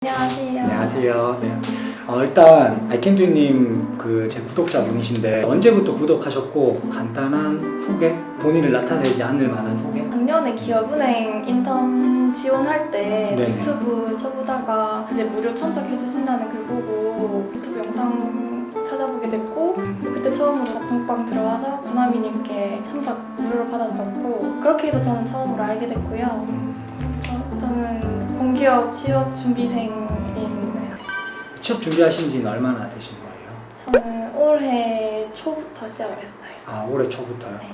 안녕하세요. 안녕하세요. 네. 일단 아이캔두님 제 구독자분이신데 언제부터 구독하셨고 간단한 소개, 본인을 나타내지 않을 만한 소개? 작년에 기업은행 인턴 지원할 때 네네. 유튜브 쳐보다가 이제 무료 참석해 주신다는 글 보고 유튜브 영상 찾아보게 됐고 그때 처음으로 단톡방 들어와서 구나미님께 참석 무료로 받았었고 그렇게 해서 저는 처음으로 알게 됐고요. 저는 공기업 취업 준비생이네요. 취업 준비하신 지는 얼마나 되신 거예요? 저는 올해 초부터 시작을 했어요. 올해 초부터요? 네.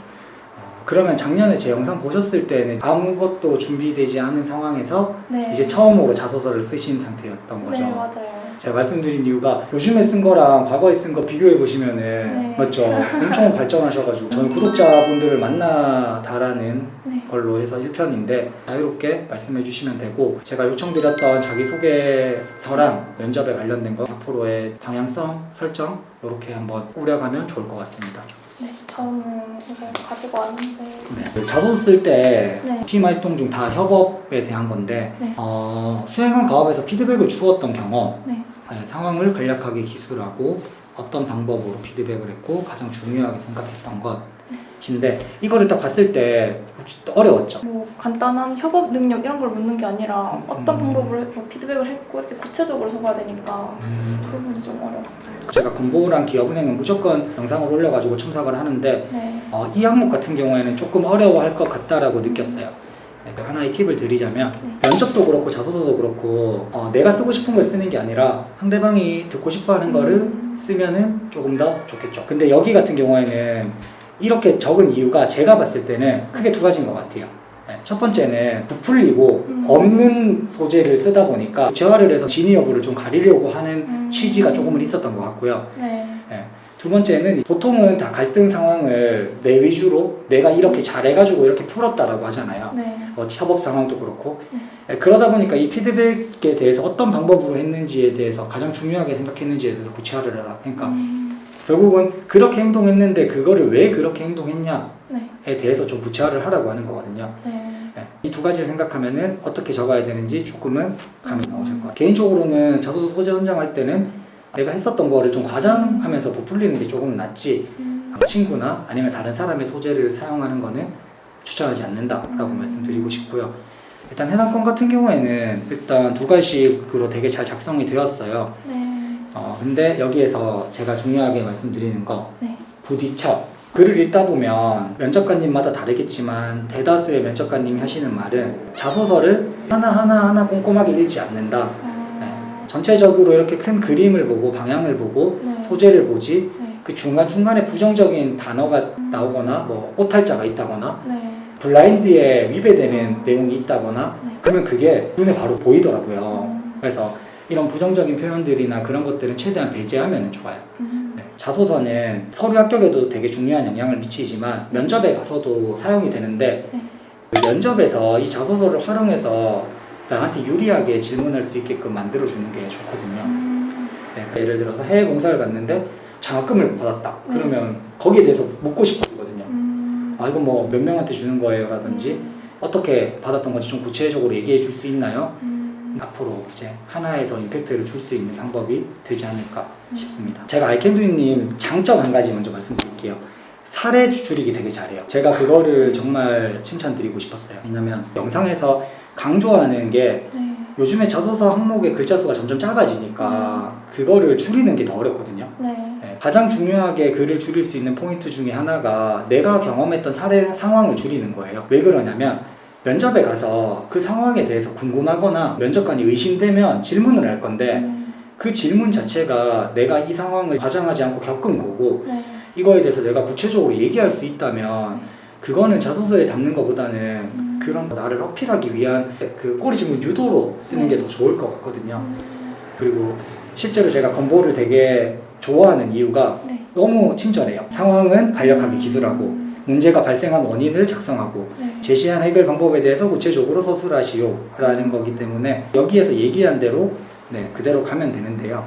그러면 작년에 제 영상 보셨을 때는 아무것도 준비되지 않은 상황에서 네. 이제 처음으로 자소서를 쓰신 상태였던 거죠? 네, 맞아요. 제가 말씀드린 이유가 요즘에 쓴 거랑 과거에 쓴 거 비교해 보시면은 네. 맞죠? 엄청 발전하셔가지고 저는 구독자분들을 만나다라는 네. 걸로 해서 1편인데 자유롭게 말씀해 주시면 되고 제가 요청드렸던 자기소개서랑 면접에 관련된 거 앞으로의 방향성 설정 이렇게 한번 꾸려가면 좋을 것 같습니다. 네, 저는 이걸 가지고 왔는데 자소서 쓸 때 네. 팀 활동 중 다 협업에 대한 건데 네. 수행한 가업에서 피드백을 주었던 경험 네. 상황을 간략하게 기술하고 어떤 방법으로 피드백을 했고 가장 중요하게 생각했던 것인데 이거를 딱 봤을 때 혹시 어려웠죠? 뭐 간단한 협업 능력 이런 걸 묻는 게 아니라 어떤 방법으로 피드백을 했고 이렇게 구체적으로 적어야 되니까 그 부분이 좀 어려웠어요. 제가 건보랑 기업은행은 무조건 영상을 올려가지고 첨삭을 하는데 네. 이 항목 같은 경우에는 조금 어려워할 것 같다라고 느꼈어요. 하나의 팁을 드리자면 면접도 그렇고 자소서도 그렇고 내가 쓰고 싶은 걸 쓰는 게 아니라 상대방이 듣고 싶어하는 거를 쓰면은 조금 더 좋겠죠. 근데 여기 같은 경우에는 이렇게 적은 이유가 제가 봤을 때는 크게 두 가지인 것 같아요. 첫 번째는 부풀리고 없는 소재를 쓰다 보니까 재활을 해서 진위 여부를 좀 가리려고 하는 취지가 조금은 있었던 것 같고요. 네. 두 번째는 보통은 다 갈등 상황을 내 위주로 내가 이렇게 잘해가지고 이렇게 풀었다라고 하잖아요. 네. 협업 상황도 그렇고 그러다 보니까 이 피드백에 대해서 어떤 방법으로 했는지에 대해서 가장 중요하게 생각했는지에 대해서 구체화를 해라. 그러니까 결국은 그렇게 행동했는데 그거를 왜 그렇게 행동했냐에 네. 대해서 좀 구체화를 하라고 하는 거거든요. 네. 이 두 가지를 생각하면은 어떻게 적어야 되는지 조금은 감이 나오실 것 같아요. 개인적으로는 자소서 소재 선정할 때는 내가 했었던 거를 좀 과장하면서 부풀리는 게 조금 낫지 친구나 아니면 다른 사람의 소재를 사용하는 거는 추천하지 않는다라고 말씀드리고 싶고요. 일단 해당 건 같은 경우에는 일단 두 가지식으로 되게 잘 작성이 되었어요. 네. 근데 여기에서 제가 중요하게 말씀드리는 거 네. 부딪혀. 글을 읽다 보면 면접관님마다 다르겠지만 대다수의 면접관님이 하시는 말은 자소서를 하나하나 꼼꼼하게 읽지 않는다. 전체적으로 이렇게 큰 그림을 보고 방향을 보고 네. 소재를 보지 네. 그 중간중간에 부정적인 단어가 나오거나 뭐 오탈자가 있다거나 네. 블라인드에 위배되는 내용이 있다거나 네. 그러면 그게 눈에 바로 보이더라고요. 그래서 이런 부정적인 표현들이나 그런 것들은 최대한 배제하면 좋아요. 자소서는 서류 합격에도 되게 중요한 영향을 미치지만 면접에 가서도 사용이 되는데 그 면접에서 이 자소서를 활용해서 나한테 유리하게 질문할 수 있게끔 만들어주는 게 좋거든요. 예를 들어서 해외 공사를 갔는데 장학금을 받았다. 그러면 거기에 대해서 묻고 싶거든요. 이건 뭐 몇 명한테 주는 거예요 라든지 어떻게 받았던 건지 좀 구체적으로 얘기해 줄 수 있나요? 앞으로 이제 하나의 더 임팩트를 줄 수 있는 방법이 되지 않을까 싶습니다. 제가 아이캔두님 장점 한 가지 먼저 말씀드릴게요. 사례 줄이기 되게 잘해요. 제가 그거를 정말 칭찬드리고 싶었어요. 왜냐면 영상에서 강조하는 게 요즘에 자소서 항목의 글자 수가 점점 작아지니까 그거를 줄이는 게 더 어렵거든요. 가장 중요하게 글을 줄일 수 있는 포인트 중에 하나가 내가 경험했던 사례 상황을 줄이는 거예요. 왜 그러냐면 면접에 가서 그 상황에 대해서 궁금하거나 면접관이 의심되면 질문을 할 건데 그 질문 자체가 내가 이 상황을 과장하지 않고 겪은 거고 이거에 대해서 내가 구체적으로 얘기할 수 있다면 그거는 자소서에 담는 것보다는 그런 나를 어필하기 위한 그 꼬리질문 유도로 쓰는 게 더 좋을 것 같거든요. 그리고 실제로 제가 건보를 되게 좋아하는 이유가 너무 친절해요. 상황은 간략하게 기술하고 문제가 발생한 원인을 작성하고 제시한 해결 방법에 대해서 구체적으로 서술하시오 라는 거기 때문에 여기에서 얘기한 대로 그대로 가면 되는데요.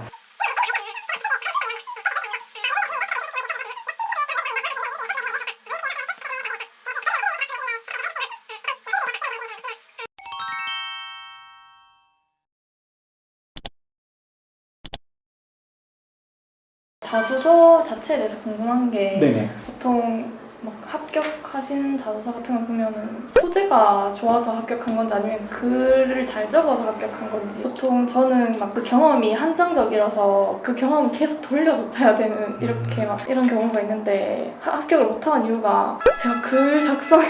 자소서 자체에 대해서 궁금한 게 네네. 보통 막 합격하신 자소서 같은 거 보면은 소재가 좋아서 합격한 건지 아니면 글을 잘 적어서 합격한 건지 보통 저는 막 그 경험이 한정적이라서 그 경험을 계속 돌려서 해야 되는 이렇게 막 이런 경우가 있는데 합격을 못한 이유가 제가 글 작성에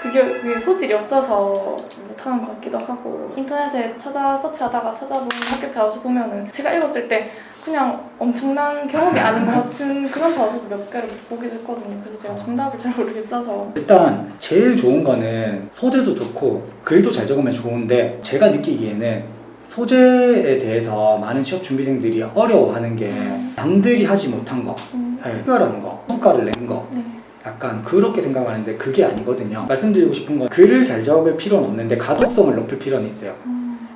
그게 소질이 없어서 못하는 것 같기도 하고 인터넷에 서치하다가 찾아본 합격 자소서 보면은 제가 읽었을 때 그냥 엄청난 경험이 아닌 것 같은 그런 자소서도 몇 개를 보기도 했거든요. 그래서 제가 정답을 잘 모르겠어서. 일단 제일 좋은 거는 소재도 좋고 글도 잘 적으면 좋은데 제가 느끼기에는 소재에 대해서 많은 취업 준비생들이 어려워하는 게 남들이 하지 못한 거, 특별한 거, 성과를 낸 거. 네. 약간 그렇게 생각하는데 그게 아니거든요. 말씀드리고 싶은 건 글을 잘 적을 필요는 없는데 가독성을 높일 필요는 있어요.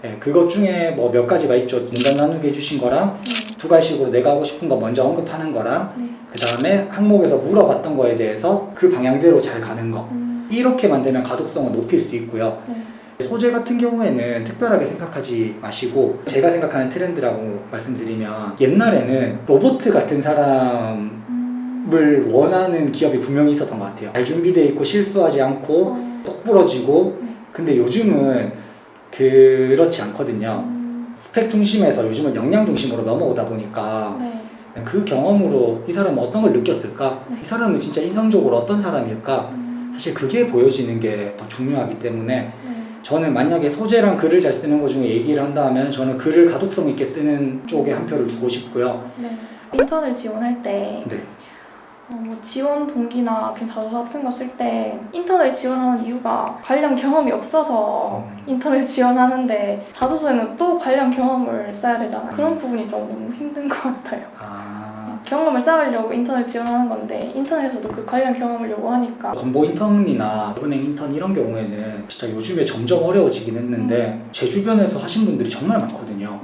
네, 그것 중에 뭐 몇 가지가 있죠. 문장 나누게 해주신 거랑 두 가지식으로 내가 하고 싶은 거 먼저 언급하는 거랑 그 다음에 항목에서 물어봤던 거에 대해서 그 방향대로 잘 가는 거 이렇게 만들면 가독성을 높일 수 있고요. 소재 같은 경우에는 특별하게 생각하지 마시고 제가 생각하는 트렌드라고 말씀드리면 옛날에는 로봇 같은 사람을 원하는 기업이 분명히 있었던 것 같아요. 잘 준비되어 있고 실수하지 않고 똑 부러지고 근데 요즘은 그렇지 않거든요. 스펙 중심에서 요즘은 역량 중심으로 넘어오다 보니까 그 경험으로 이 사람은 어떤 걸 느꼈을까? 이 사람은 진짜 인성적으로 어떤 사람일까? 사실 그게 보여지는 게 더 중요하기 때문에 저는 만약에 소재랑 글을 잘 쓰는 것 중에 얘기를 한다면 저는 글을 가독성 있게 쓰는 쪽에 한 표를 두고 싶고요. 인턴을 지원할 때 네. 뭐 지원 동기나 자소서 같은 거 쓸 때 인턴을 지원하는 이유가 관련 경험이 없어서 인턴을 지원하는데 자소서에는 또 관련 경험을 써야 되잖아요. 그런 부분이 좀 힘든 것 같아요. 경험을 쌓으려고 인턴을 지원하는 건데 인턴에서도 그 관련 경험을 요구하니까 건보 인턴이나 은행 인턴 이런 경우에는 진짜 요즘에 점점 어려워지긴 했는데 제 주변에서 하신 분들이 정말 많거든요.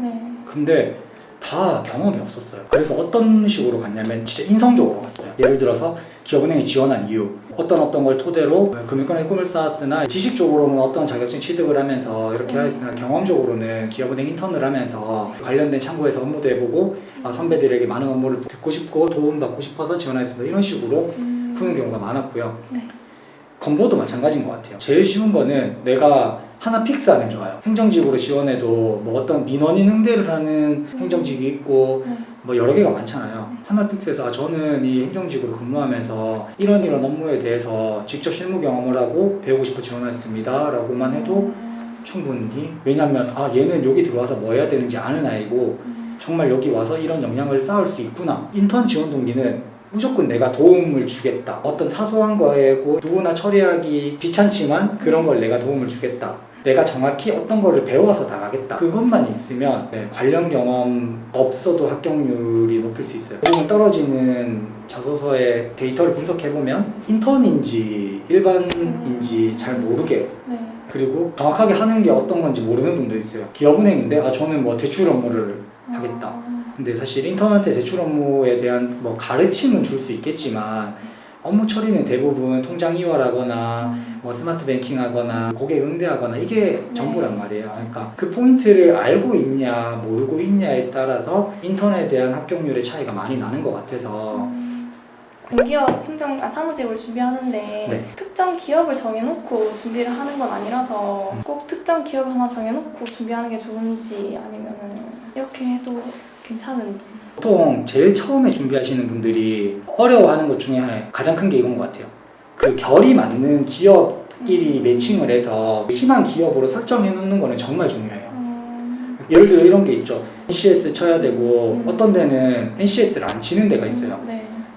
근데 다 경험이 없었어요. 그래서 어떤 식으로 갔냐면 진짜 인성적으로 갔어요. 예를 들어서 기업은행이 지원한 이유 어떤 걸 토대로 금융권의 꿈을 쌓았으나 지식적으로는 어떤 자격증 취득을 하면서 이렇게 하였으나 경험적으로는 기업은행 인턴을 하면서 관련된 창구에서 업무도 해보고 선배들에게 많은 업무를 듣고 싶고 도움받고 싶어서 지원하였습니다. 이런 식으로 푸는 경우가 많았고요. 건보도 마찬가지인 것 같아요. 제일 쉬운 거는 내가 하나 픽스하면 좋아요. 행정직으로 지원해도 뭐 어떤 민원인 응대를 하는 행정직이 있고 뭐 여러 개가 많잖아요. 하나 픽스해서 저는 이 행정직으로 근무하면서 이런 업무에 대해서 직접 실무 경험을 하고 배우고 싶어 지원했습니다 라고만 해도 충분히, 왜냐면 얘는 여기 들어와서 뭐 해야 되는지 아는 아이고 정말 여기 와서 이런 역량을 쌓을 수 있구나. 인턴 지원 동기는 무조건 내가 도움을 주겠다. 어떤 사소한 거에고 누구나 처리하기 귀찮지만 그런 걸 내가 도움을 주겠다. 내가 정확히 어떤 거를 배워서 나가겠다. 그것만 있으면 관련 경험 없어도 합격률이 높일 수 있어요. 조금 떨어지는 자소서의 데이터를 분석해보면 인턴인지 일반인지 잘 모르게 그리고 정확하게 하는 게 어떤 건지 모르는 분도 있어요. 기업은행인데 저는 뭐 대출 업무를 하겠다. 근데 사실 인턴한테 대출 업무에 대한 뭐 가르침은 줄 수 있겠지만 업무 처리는 대부분 통장 이월하거나 뭐 스마트 뱅킹 하거나 고객 응대하거나 이게 전부란 말이에요. 그러니까 그 포인트를 알고 있냐 모르고 있냐에 따라서 인턴에 대한 합격률의 차이가 많이 나는 것 같아서 공기업 사무직을 준비하는데 특정 기업을 정해놓고 준비를 하는 건 아니라서 꼭 특정 기업 하나 정해놓고 준비하는 게 좋은지 아니면 이렇게 해도 괜찮은지. 보통 제일 처음에 준비하시는 분들이 어려워하는 것 중에 가장 큰 게 이건 것 같아요. 그 결이 맞는 기업끼리 매칭을 해서 희망 기업으로 설정해 놓는 거는 정말 중요해요. 예를 들어 이런 게 있죠. NCS 쳐야 되고 어떤 데는 NCS를 안 치는 데가 있어요.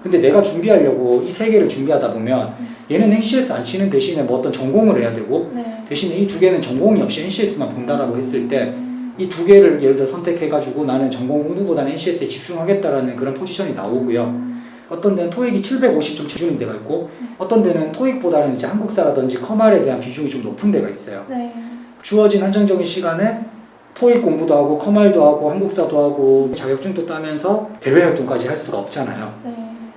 근데 내가 준비하려고 이 세 개를 준비하다 보면 얘는 NCS 안 치는 대신에 뭐 어떤 전공을 해야 되고 대신에 이 두 개는 전공이 없이 NCS만 본다라고 했을 때 이 두 개를 예를 들어 선택해가지고 나는 전공 공부보다는 NCS에 집중하겠다라는 그런 포지션이 나오고요. 어떤 데는 토익이 750점 기준인 데가 있고 어떤 데는 토익보다는 이제 한국사라든지 커말에 대한 비중이 좀 높은 데가 있어요. 주어진 한정적인 시간에 토익 공부도 하고 커말도 하고 한국사도 하고 자격증도 따면서 대외 활동까지 할 수가 없잖아요.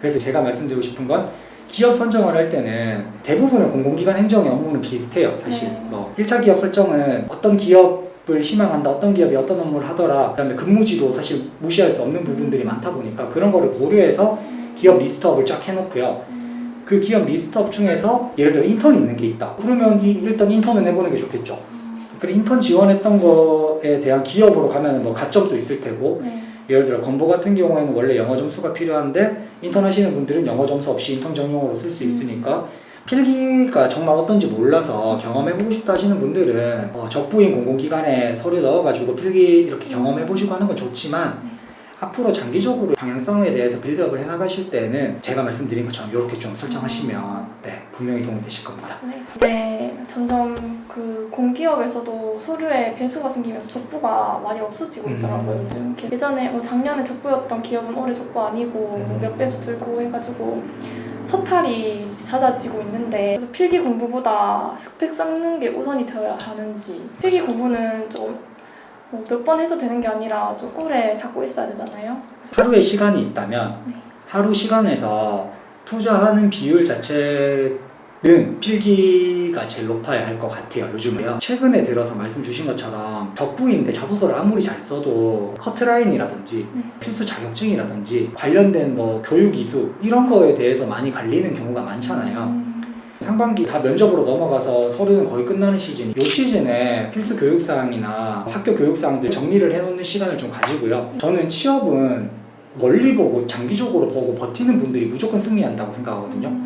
그래서 제가 말씀드리고 싶은 건 기업 선정을 할 때는 대부분의 공공기관 행정의 업무는 비슷해요. 사실 뭐 1차 기업 설정은 어떤 기업에 취업을 희망한다. 어떤 기업이 어떤 업무를 하더라. 그다음에 근무지도 사실 무시할 수 없는 부분들이 많다 보니까 그런 거를 고려해서 기업 리스트업을 쫙 해놓고요. 그 기업 리스트업 중에서 예를 들어 인턴이 있는 게 있다. 그러면 일단 인턴은 해보는 게 좋겠죠. 그래 인턴 지원했던 거에 대한 기업으로 가면 뭐 가점도 있을 테고 네. 예를 들어 건보 같은 경우에는 원래 영어 점수가 필요한데 인턴 하시는 분들은 영어 점수 없이 인턴 전용으로 쓸 수 있으니까 필기가 정말 어떤지 몰라서 경험해보고 싶다 하시는 분들은 적부인 공공기관에 서류 넣어가지고 필기 이렇게 경험해보시고 하는 건 좋지만 앞으로 장기적으로 방향성에 대해서 빌드업을 해나가실 때는 제가 말씀드린 것처럼 이렇게 좀 설정하시면 네, 분명히 도움이 되실 겁니다. 네. 이제 점점 그 공기업에서도 서류에 배수가 생기면서 적부가 많이 없어지고 있더라고요. 요즘 이렇게 예전에 뭐 작년에 적부였던 기업은 올해 적부 아니고 몇 배수 들고 해가지고 서탈이 잦아지고 있는데 그래서 필기 공부보다 스펙 쌓는 게 우선이 되어야 하는지 필기 공부는 좀 몇 번 해서 되는 게 아니라 좀 오래 잡고 있어야 되잖아요. 하루에 시간이 있다면 네. 하루 시간에서 투자하는 비율 자체는 필기가 제일 높아야 할 것 같아요. 요즘에요. 최근에 들어서 말씀 주신 것처럼 적부인데 자소서를 아무리 잘 써도 커트라인이라든지 필수 자격증이라든지 관련된 뭐 교육 이수 이런 거에 대해서 많이 갈리는 경우가 많잖아요. 상반기 다 면접으로 넘어가서 서류는 거의 끝나는 시즌. 이 시즌에 필수 교육사항이나 학교 교육사항들 정리를 해놓는 시간을 좀 가지고요. 저는 취업은 멀리 보고 장기적으로 보고 버티는 분들이 무조건 승리한다고 생각하거든요.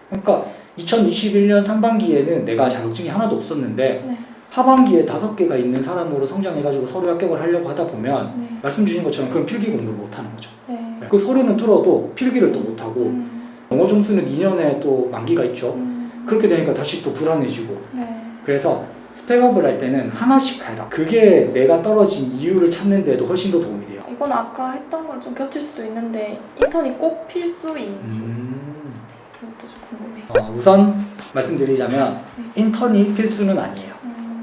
그러니까 2021년 상반기에는 내가 자격증이 하나도 없었는데 네. 하반기에 5개가 있는 사람으로 성장해가지고 서류 합격을 하려고 하다 보면 네. 말씀 주신 것처럼 그럼 필기 공부를 못하는 거죠. 네. 그 서류는 뚫어도 필기를 또 못하고 영어 점수는 2년에 또 만기가 있죠. 그렇게 되니까 다시 또 불안해지고 네. 그래서 스펙업을 할 때는 하나씩 해라. 그게 내가 떨어진 이유를 찾는 데도 훨씬 더 도움이 돼요. 이건 아까 했던 거랑 좀 겹칠 수도 있는데 인턴이 꼭 필수인지 그것도 좀 궁금해요. 우선 말씀드리자면 인턴이 필수는 아니에요.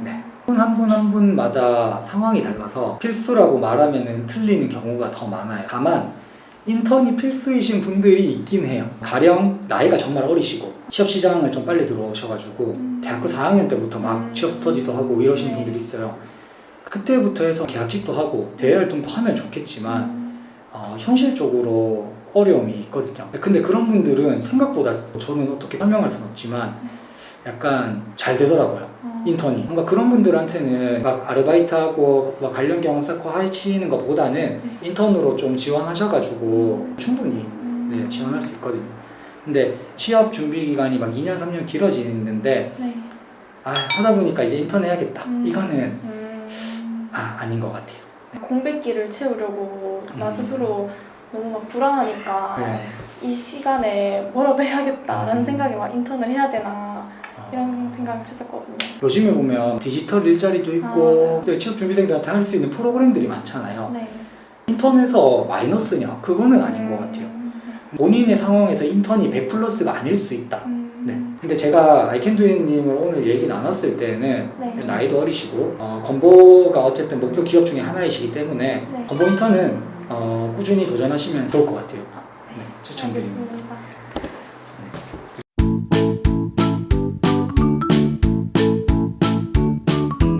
네. 한 분 한 분마다 상황이 달라서 필수라고 말하면 틀리는 경우가 더 많아요. 다만 인턴이 필수이신 분들이 있긴 해요. 가령 나이가 정말 어리시고 취업 시장을 좀 빨리 들어오셔가지고 대학교 4학년 때부터 막 취업 스터디도 하고 이러시는 분들이 있어요. 그때부터 해서 계약직도 하고 대외활동도 하면 좋겠지만 현실적으로 어려움이 있거든요. 근데 그런 분들은 생각보다 저는 어떻게 설명할 수는 없지만 약간 잘 되더라고요. 인턴이. 뭔가 그런 분들한테는 막 아르바이트하고 막 관련 경험 쌓고 하시는 것보다는 인턴으로 좀 지원하셔가지고 충분히 네, 지원할 수 있거든요. 근데 취업 준비 기간이 막 2년, 3년 길어지는데 네. 하다 보니까 이제 인턴 해야겠다. 이거는 아닌 것 같아요. 공백기를 채우려고 나 스스로 너무 막 불안하니까 네. 이 시간에 뭐라도 해야겠다라는 생각에 막 인턴을 해야 되나 이런 생각을 했었거든요. 요즘에 보면 디지털 일자리도 있고 취업 준비생들한테 할 수 있는 프로그램들이 많잖아요. 네. 인턴에서 마이너스냐? 그거는 아닌 것 같아요. 본인의 상황에서 인턴이 100 플러스가 아닐 수 있다. 네. 근데 제가 아이캔두님을 오늘 얘기 나눴을 때는 네. 나이도 어리시고 건보가 어쨌든 목표 기업 중에 하나이시기 때문에 네. 건보 인턴은 꾸준히 도전하시면 좋을 것 같아요. 네, 추천드립니다. 알겠습니다.